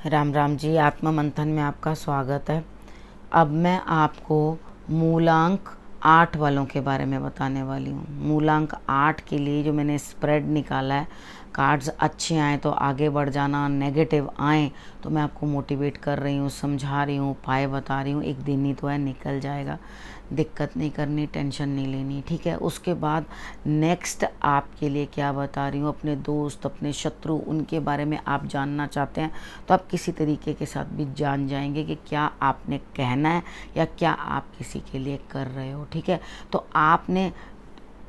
राम राम जी। आत्मा मंथन में आपका स्वागत है। अब मैं आपको मूलांक 8 वालों के बारे में बताने वाली हूँ। मूलांक 8 के लिए जो मैंने स्प्रेड निकाला है, कार्ड्स अच्छे आए तो आगे बढ़ जाना, नेगेटिव आए तो मैं आपको मोटिवेट कर रही हूँ, समझा रही हूँ, उपाय बता रही हूँ। एक दिन ही तो है, निकल जाएगा, दिक्कत नहीं करनी, टेंशन नहीं लेनी, ठीक है। उसके बाद नेक्स्ट आपके लिए क्या बता रही हूँ, अपने दोस्त, अपने शत्रु, उनके बारे में आप जानना चाहते हैं तो आप किसी तरीके के साथ भी जान जाएंगे कि क्या आपने कहना है या क्या आप किसी के लिए कर रहे हो, ठीक है। तो आपने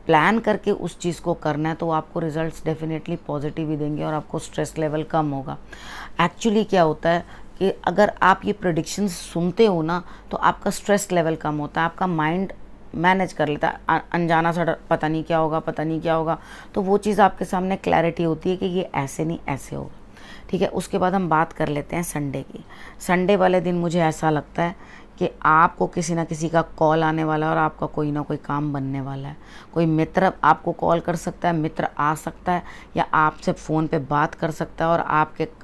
प्लान करके उस चीज़ को करना है तो आपको रिजल्ट्स डेफिनेटली पॉजिटिव ही देंगे और आपको स्ट्रेस लेवल कम होगा। एक्चुअली क्या होता है कि अगर आप ये प्रेडिक्शंस सुनते हो ना तो आपका स्ट्रेस लेवल कम होता है, आपका माइंड मैनेज कर लेता है। अनजाना सा डर, पता नहीं क्या होगा, पता नहीं क्या होगा, तो वो चीज़ आपके सामने क्लैरिटी होती है कि ये ऐसे नहीं ऐसे होगा, ठीक है। उसके बाद हम बात कर लेते हैं संडे की। संडे वाले दिन मुझे ऐसा लगता है कि आपको किसी ना किसी का कॉल आने वाला है और आपका कोई ना कोई काम बनने वाला है। कोई मित्र आपको कॉल कर सकता है, मित्र आ सकता है या आपसे फ़ोन पे बात कर सकता है और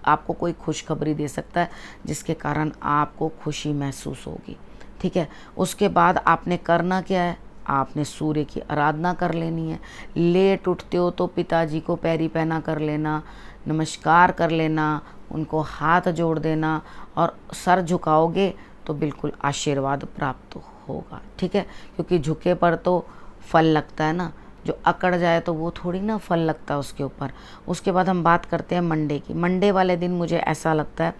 आपको कोई खुशखबरी दे सकता है जिसके कारण आपको खुशी महसूस होगी, ठीक है। उसके बाद आपने करना क्या है, आपने सूर्य की आराधना कर लेनी है। लेट उठते हो तो पिताजी को पैरी पहना कर लेना, नमस्कार कर लेना, उनको हाथ जोड़ देना और सर झुकाओगे तो बिल्कुल आशीर्वाद प्राप्त होगा, ठीक है। क्योंकि झुके पर तो फल लगता है ना, जो अकड़ जाए तो वो थोड़ी ना फल लगता है उसके ऊपर। उसके बाद हम बात करते हैं मंडे की। मंडे वाले दिन मुझे ऐसा लगता है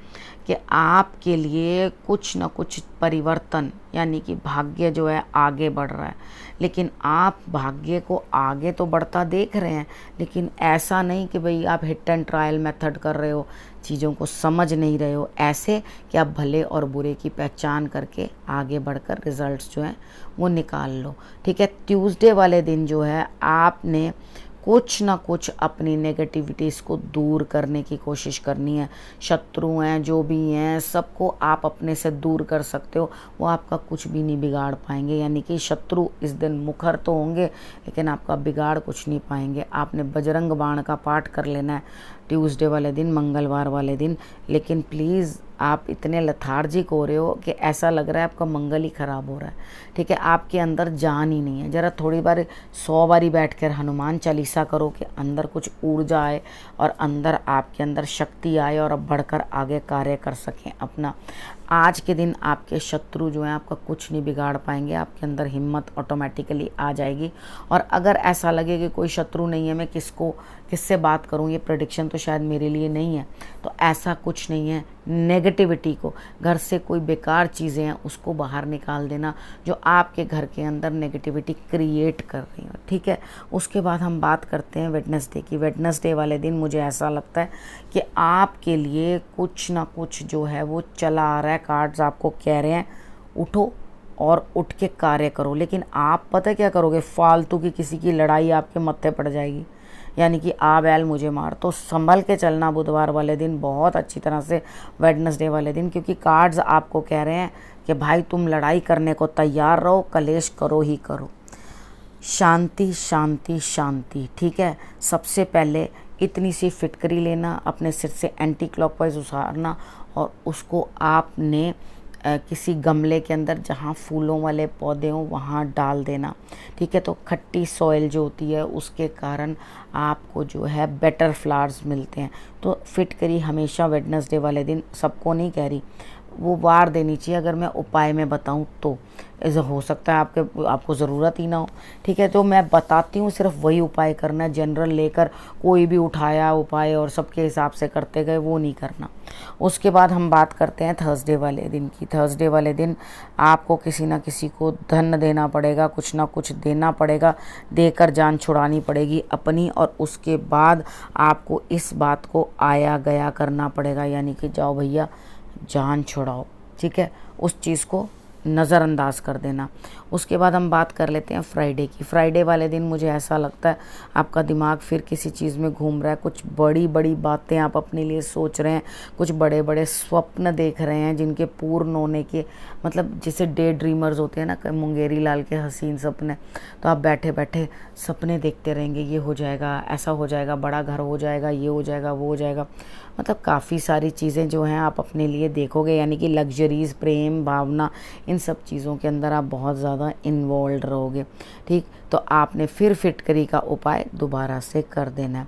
कि आपके लिए कुछ ना कुछ परिवर्तन, यानी कि भाग्य जो है आगे बढ़ रहा है। लेकिन आप भाग्य को आगे तो बढ़ता देख रहे हैं, लेकिन ऐसा नहीं कि भाई आप हिट एंड ट्रायल मेथड कर रहे हो, चीज़ों को समझ नहीं रहे हो। ऐसे कि आप भले और बुरे की पहचान करके आगे बढ़कर रिजल्ट्स जो हैं वो निकाल लो, ठीक है। ट्यूसडे वाले दिन जो है आपने कुछ ना कुछ अपनी नेगेटिविटीज़ को दूर करने की कोशिश करनी है। शत्रु हैं, जो भी हैं, सबको आप अपने से दूर कर सकते हो, वो आपका कुछ भी नहीं बिगाड़ पाएंगे। यानी कि शत्रु इस दिन मुखर तो होंगे लेकिन आपका बिगाड़ कुछ नहीं पाएंगे। आपने बजरंग बाण का पाठ कर लेना है ट्यूसडे वाले दिन, मंगलवार वाले दिन। लेकिन प्लीज़ आप इतने लथार्जिक हो रहे हो कि ऐसा लग रहा है आपका मंगल ही ख़राब हो रहा है, ठीक है। आपके अंदर जान ही नहीं है। ज़रा थोड़ी बार 100 बारी बैठकर हनुमान चालीसा करो कि अंदर कुछ ऊर्जा आए और अंदर आपके अंदर शक्ति आए और अब बढ़कर आगे कार्य कर सकें अपना। आज के दिन आपके शत्रु जो हैं आपका कुछ नहीं बिगाड़ पाएंगे, आपके अंदर हिम्मत ऑटोमेटिकली आ जाएगी। और अगर ऐसा लगे कि कोई शत्रु नहीं है, मैं किससे बात करूं, ये प्रेडिक्शन तो शायद मेरे लिए नहीं है, तो ऐसा कुछ नहीं है। नेगेटिविटी को, घर से कोई बेकार चीज़ें हैं उसको बाहर निकाल देना जो आपके घर के अंदर नेगेटिविटी क्रिएट कर रही हो, ठीक है। उसके बाद हम बात करते हैं वेडनेसडे की। वेडनेसडे वाले दिन मुझे ऐसा लगता है कि आपके लिए कुछ ना कुछ जो है वो चला आ रहा है। कार्ड्स आपको कह रहे हैं उठो और उठ के कार्य करो। लेकिन आप पता क्या करोगे, फालतू की किसी की लड़ाई आपके मत्थे पड़ जाएगी, यानी कि आ बैल मुझे मार। तो संभल के चलना बुधवार वाले दिन बहुत अच्छी तरह से, वेडनेसडे वाले दिन, क्योंकि कार्ड्स आपको कह रहे हैं कि भाई तुम लड़ाई करने को तैयार रहो, कलेश करो ही करो। शांति शांति शांति, ठीक है। सबसे पहले इतनी सी फिटकरी लेना, अपने सिर से एंटी क्लॉकवाइज उतारना और उसको आपने किसी गमले के अंदर जहाँ फूलों वाले पौधे हों वहाँ डाल देना, ठीक है। तो खट्टी सॉइल जो होती है उसके कारण आपको जो है बेटर फ्लावर्स मिलते हैं। तो फिटकरी हमेशा वेडनेसडे वाले दिन, सबको नहीं कह रही, वो वार देनी चाहिए। अगर मैं उपाय में बताऊं तो ऐसा हो सकता है आपको ज़रूरत ही ना हो, ठीक है। तो मैं बताती हूँ, सिर्फ वही उपाय करना है। जनरल लेकर कोई भी उठाया उपाय और सबके हिसाब से करते गए, वो नहीं करना। उसके बाद हम बात करते हैं थर्सडे वाले दिन की। थर्सडे वाले दिन आपको किसी ना किसी को धन देना पड़ेगा, कुछ ना कुछ देना पड़ेगा, देकर जान छुड़ानी पड़ेगी अपनी। और उसके बाद आपको इस बात को आया गया करना पड़ेगा, यानी कि जाओ भैया जान छुड़ाओ, ठीक है। उस चीज़ को नज़रअंदाज कर देना। उसके बाद हम बात कर लेते हैं फ्राइडे की। फ्राइडे वाले दिन मुझे ऐसा लगता है आपका दिमाग फिर किसी चीज़ में घूम रहा है, कुछ बड़ी बड़ी बातें आप अपने लिए सोच रहे हैं, कुछ बड़े बड़े स्वप्न देख रहे हैं जिनके पूर्ण होने के, मतलब जैसे डे ड्रीमर्स होते हैं ना, मुंगेरी लाल के हसीन सपने। तो आप बैठे बैठे सपने देखते रहेंगे, ये हो जाएगा, ऐसा हो जाएगा, बड़ा घर हो जाएगा, ये हो जाएगा, वो हो जाएगा। मतलब काफ़ी सारी चीज़ें जो हैं आप अपने लिए देखोगे, यानी कि लग्जरीज़, प्रेम भावना, इन सब चीज़ों के अंदर आप बहुत ज़्यादा इन्वॉल्व रहोगे। ठीक, तो आपने फिर फिटकरी का उपाय दोबारा से कर देना है।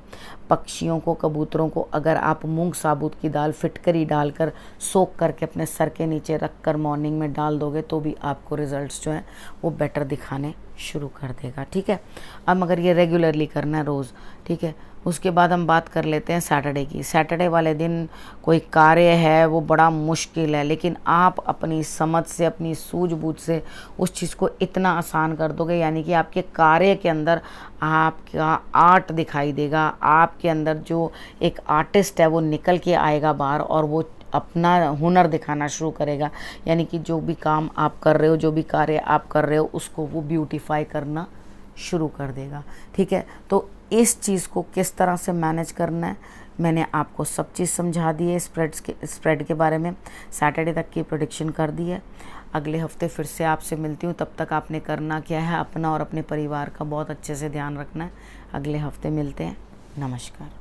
पक्षियों को, कबूतरों को अगर आप मूंग साबुत की दाल फिटकरी डालकर सोख करके अपने सर के नीचे रख कर मॉर्निंग में डाल दोगे तो भी आपको रिजल्ट्स जो हैं वो बेटर दिखाने शुरू कर देगा। ठीक है, अब मगर ये रेगुलरली करना है रोज़। ठीक है, उसके बाद हम बात कर लेते हैं सैटरडे की। सैटरडे वाले दिन कोई कार्य है वो बड़ा मुश्किल है, लेकिन आप अपनी समझ से, अपनी सूझबूझ से उस चीज़ को इतना आसान कर दोगे, यानी कि आपके कार्य के अंदर आपका आर्ट दिखाई देगा। आपके अंदर जो एक आर्टिस्ट है वो निकल के आएगा बाहर और वो अपना हुनर दिखाना शुरू करेगा, यानी कि जो भी काम आप कर रहे हो, जो भी कार्य आप कर रहे हो, उसको वो ब्यूटीफाई करना शुरू कर देगा। ठीक है, तो इस चीज़ को किस तरह से मैनेज करना है मैंने आपको सब चीज़ समझा दी है। स्प्रेड के बारे में सैटरडे तक की प्रेडिक्शन कर दी है। अगले हफ्ते फिर से आपसे मिलती हूँ। तब तक आपने करना क्या है, अपना और अपने परिवार का बहुत अच्छे से ध्यान रखना है। अगले हफ्ते मिलते हैं। नमस्कार।